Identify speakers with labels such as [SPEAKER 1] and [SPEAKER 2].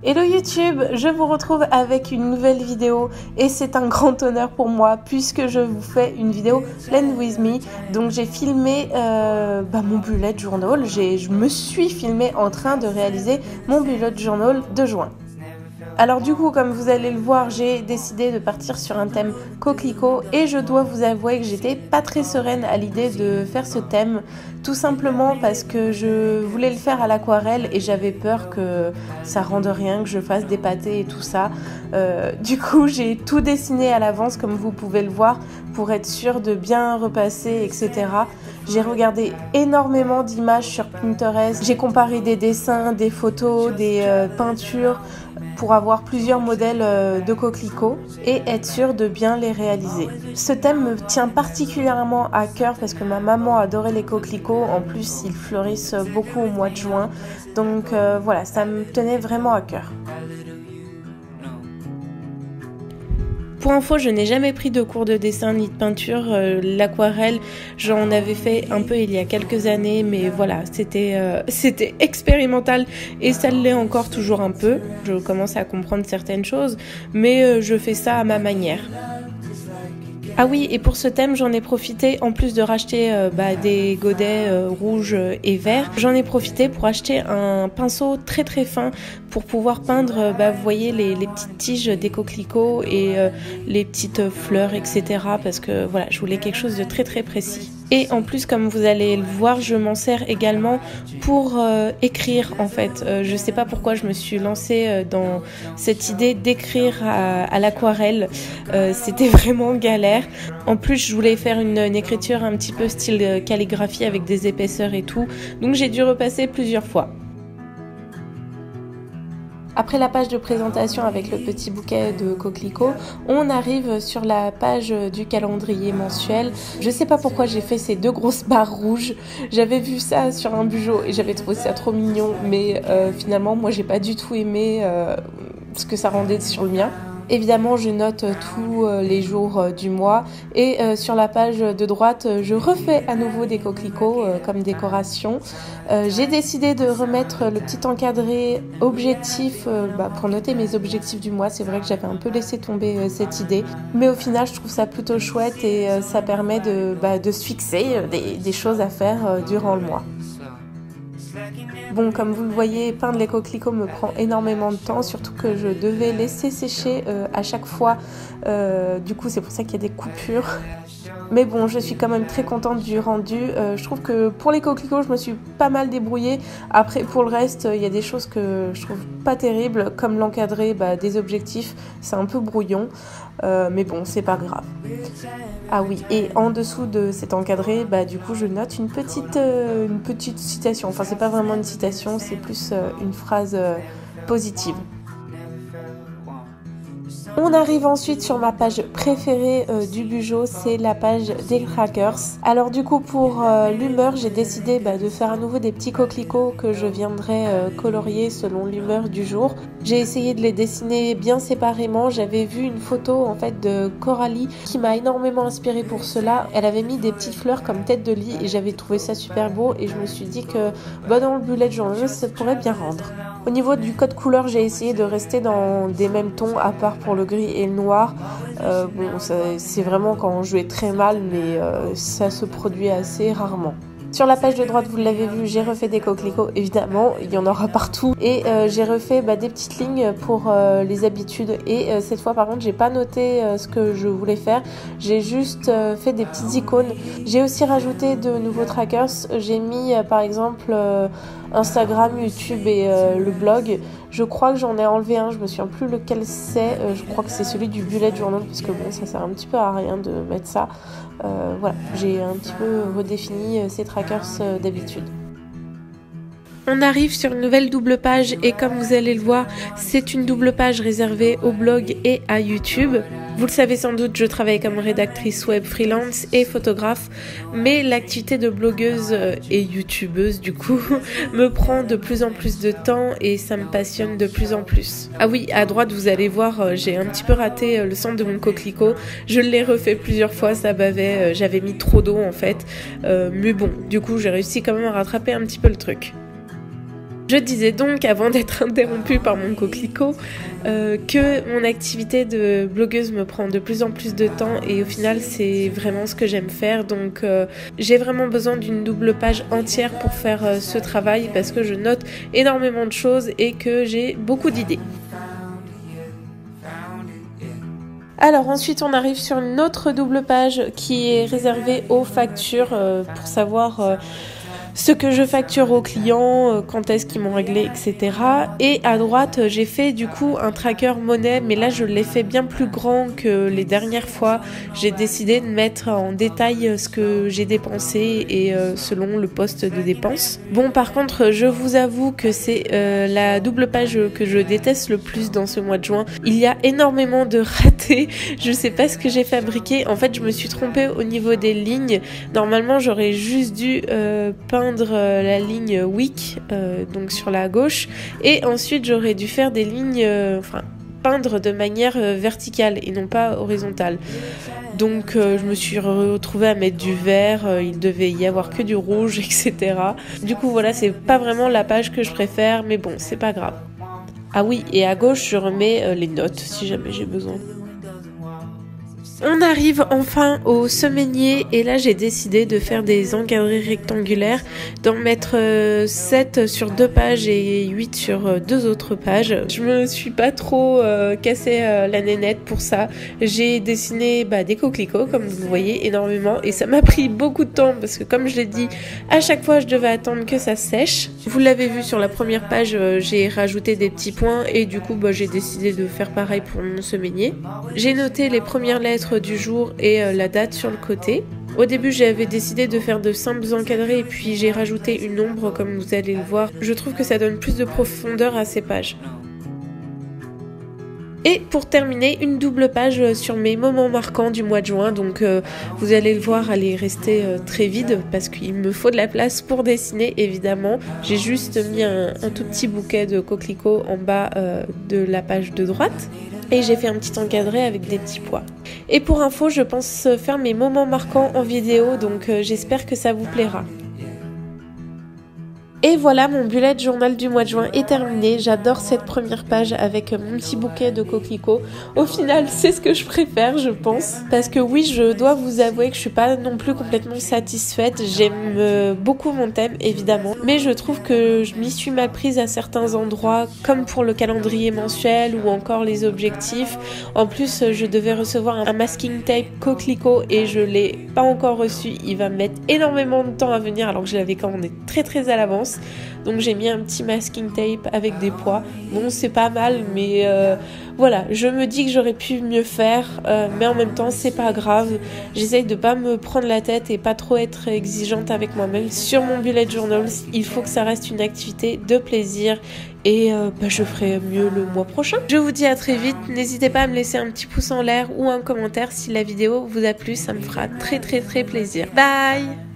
[SPEAKER 1] Hello YouTube, je vous retrouve avec une nouvelle vidéo et c'est un grand honneur pour moi puisque je vous fais une vidéo Plan With Me. Donc j'ai filmé mon bullet journal, je me suis filmée en train de réaliser mon bullet journal de juin. Alors du coup, comme vous allez le voir, j'ai décidé de partir sur un thème coquelicot et je dois vous avouer que j'étais pas très sereine à l'idée de faire ce thème, tout simplement parce que je voulais le faire à l'aquarelle et j'avais peur que ça rende rien, que je fasse des pâtés et tout ça. Du coup, j'ai tout dessiné à l'avance comme vous pouvez le voir pour être sûre de bien repasser, etc. J'ai regardé énormément d'images sur Pinterest, j'ai comparé des dessins, des photos, des peintures pour avoir plusieurs modèles de coquelicots et être sûre de bien les réaliser. Ce thème me tient particulièrement à cœur parce que ma maman adorait les coquelicots, en plus ils fleurissent beaucoup au mois de juin, donc voilà, ça me tenait vraiment à cœur. Pour info, je n'ai jamais pris de cours de dessin ni de peinture. L'aquarelle, j'en avais fait un peu il y a quelques années, mais voilà, c'était expérimental et ça l'est encore toujours un peu. Je commence à comprendre certaines choses, mais je fais ça à ma manière. Ah oui, et pour ce thème, j'en ai profité, en plus de racheter des godets rouges et verts, j'en ai profité pour acheter un pinceau très très fin pour pouvoir peindre, vous voyez, les petites tiges des coquelicots et les petites fleurs, etc. Parce que voilà, je voulais quelque chose de très très précis. Et en plus, comme vous allez le voir, je m'en sers également pour écrire en fait. Je sais pas pourquoi je me suis lancée dans cette idée d'écrire à l'aquarelle. C'était vraiment galère. En plus, je voulais faire une écriture un petit peu style calligraphie avec des épaisseurs et tout. Donc j'ai dû repasser plusieurs fois. Après la page de présentation avec le petit bouquet de coquelicots, on arrive sur la page du calendrier mensuel. Je sais pas pourquoi j'ai fait ces deux grosses barres rouges. J'avais vu ça sur un bugeot et j'avais trouvé ça trop mignon, mais finalement moi j'ai pas du tout aimé ce que ça rendait sur le mien. Évidemment, je note tous les jours du mois et sur la page de droite, je refais à nouveau des coquelicots comme décoration. J'ai décidé de remettre le petit encadré objectif pour noter mes objectifs du mois. C'est vrai que j'avais un peu laissé tomber cette idée, mais au final, je trouve ça plutôt chouette et ça permet de se fixer des choses à faire durant le mois. Bon, comme vous le voyez, peindre les coquelicots me prend énormément de temps, surtout que je devais laisser sécher à chaque fois. Du coup, c'est pour ça qu'il y a des coupures. Mais bon, je suis quand même très contente du rendu. Je trouve que pour les coquelicots, je me suis pas mal débrouillée. Après, pour le reste, il y a des choses que je trouve pas terribles, comme l'encadré des objectifs. C'est un peu brouillon, mais bon, c'est pas grave. Ah oui, et en dessous de cet encadré, du coup, je note une petite citation. Enfin, c'est pas vraiment une citation, c'est plus une phrase positive. On arrive ensuite sur ma page préférée du bugeot, c'est la page des crackers. Alors du coup pour l'humeur, j'ai décidé de faire à nouveau des petits coquelicots que je viendrai colorier selon l'humeur du jour. J'ai essayé de les dessiner bien séparément. J'avais vu une photo en fait de Coralie qui m'a énormément inspirée pour cela. Elle avait mis des petites fleurs comme tête de lit et j'avais trouvé ça super beau et je me suis dit que dans le bullet journal ça pourrait bien rendre. Au niveau du code couleur, j'ai essayé de rester dans des mêmes tons à part pour le gris et le noir. C'est vraiment quand je vais très mal, mais ça se produit assez rarement. Sur la page de droite, vous l'avez vu, j'ai refait des coquelicots, évidemment, il y en aura partout. Et j'ai refait des petites lignes pour les habitudes. Et cette fois, par contre, j'ai pas noté ce que je voulais faire. J'ai juste fait des petites icônes. J'ai aussi rajouté de nouveaux trackers. J'ai mis, par exemple, Instagram, YouTube et le blog. Je crois que j'en ai enlevé un, je me souviens plus lequel c'est. Je crois que c'est celui du bullet journal, parce que bon, ça sert un petit peu à rien de mettre ça. Voilà, j'ai un petit peu redéfini ces trackers d'habitude. On arrive sur une nouvelle double page et comme vous allez le voir, c'est une double page réservée au blog et à YouTube. Vous le savez sans doute, je travaille comme rédactrice web freelance et photographe, mais l'activité de blogueuse et youtubeuse du coup me prend de plus en plus de temps et ça me passionne de plus en plus. Ah oui, à droite vous allez voir, j'ai un petit peu raté le centre de mon coquelicot. Je l'ai refait plusieurs fois, ça bavait, j'avais mis trop d'eau en fait, mais bon, du coup j'ai réussi quand même à rattraper un petit peu le truc. Je disais donc, avant d'être interrompue par mon coquelicot, que mon activité de blogueuse me prend de plus en plus de temps et au final c'est vraiment ce que j'aime faire. Donc j'ai vraiment besoin d'une double page entière pour faire ce travail parce que je note énormément de choses et que j'ai beaucoup d'idées. Alors ensuite on arrive sur une autre double page qui est réservée aux factures pour savoir ce que je facture aux clients, quand est-ce qu'ils m'ont réglé, etc. Et à droite, j'ai fait du coup un tracker monnaie, mais là je l'ai fait bien plus grand que les dernières fois. J'ai décidé de mettre en détail ce que j'ai dépensé et selon le poste de dépenses. Bon, par contre, je vous avoue que c'est la double page que je déteste le plus dans ce mois de juin. Il y a énormément de ratés. Je sais pas ce que j'ai fabriqué. En fait, je me suis trompée au niveau des lignes. Normalement, j'aurais juste dû peindre la ligne week donc sur la gauche et ensuite j'aurais dû faire des lignes peindre de manière verticale et non pas horizontale. Donc je me suis retrouvée à mettre du vert, il devait y avoir que du rouge, etc. Du coup voilà, c'est pas vraiment la page que je préfère, mais bon, c'est pas grave. Ah oui, et à gauche je remets les notes si jamais j'ai besoin. On arrive enfin au semainier et là j'ai décidé de faire des encadrés rectangulaires, d'en mettre 7 sur 2 pages et 8 sur 2 autres pages. Je me suis pas trop cassé la nénette pour ça. J'ai dessiné des coquelicots comme vous voyez énormément et ça m'a pris beaucoup de temps parce que comme je l'ai dit, à chaque fois je devais attendre que ça sèche. Vous l'avez vu sur la première page, j'ai rajouté des petits points et du coup j'ai décidé de faire pareil pour mon semainier. J'ai noté les premières lettres du jour et la date sur le côté. Au début j'avais décidé de faire de simples encadrés et puis j'ai rajouté une ombre comme vous allez le voir. Je trouve que ça donne plus de profondeur à ces pages. Et pour terminer, une double page sur mes moments marquants du mois de juin. Donc vous allez le voir, elle est restée très vide parce qu'il me faut de la place pour dessiner évidemment. J'ai juste mis un tout petit bouquet de coquelicots en bas de la page de droite. Et j'ai fait un petit encadré avec des petits pois. Et pour info, je pense faire mes moments marquants en vidéo, donc j'espère que ça vous plaira. Et voilà, mon bullet journal du mois de juin est terminé. J'adore cette première page avec mon petit bouquet de coquelicots. Au final, c'est ce que je préfère, je pense. Parce que oui, je dois vous avouer que je suis pas non plus complètement satisfaite. J'aime beaucoup mon thème, évidemment. Mais je trouve que je m'y suis mal prise à certains endroits, comme pour le calendrier mensuel ou encore les objectifs. En plus, je devais recevoir un masking tape coquelicot et je l'ai pas encore reçu. Il va me mettre énormément de temps à venir alors que je l'avais commandé très à l'avance. Donc j'ai mis un petit masking tape avec des pois. Bon, c'est pas mal, mais voilà, je me dis que j'aurais pu mieux faire, mais en même temps c'est pas grave. J'essaye de pas me prendre la tête et pas trop être exigeante avec moi-même. Sur mon bullet journal, il faut que ça reste une activité de plaisir et je ferai mieux le mois prochain. Je vous dis à très vite, n'hésitez pas à me laisser un petit pouce en l'air ou un commentaire si la vidéo vous a plu, ça me fera très plaisir. Bye!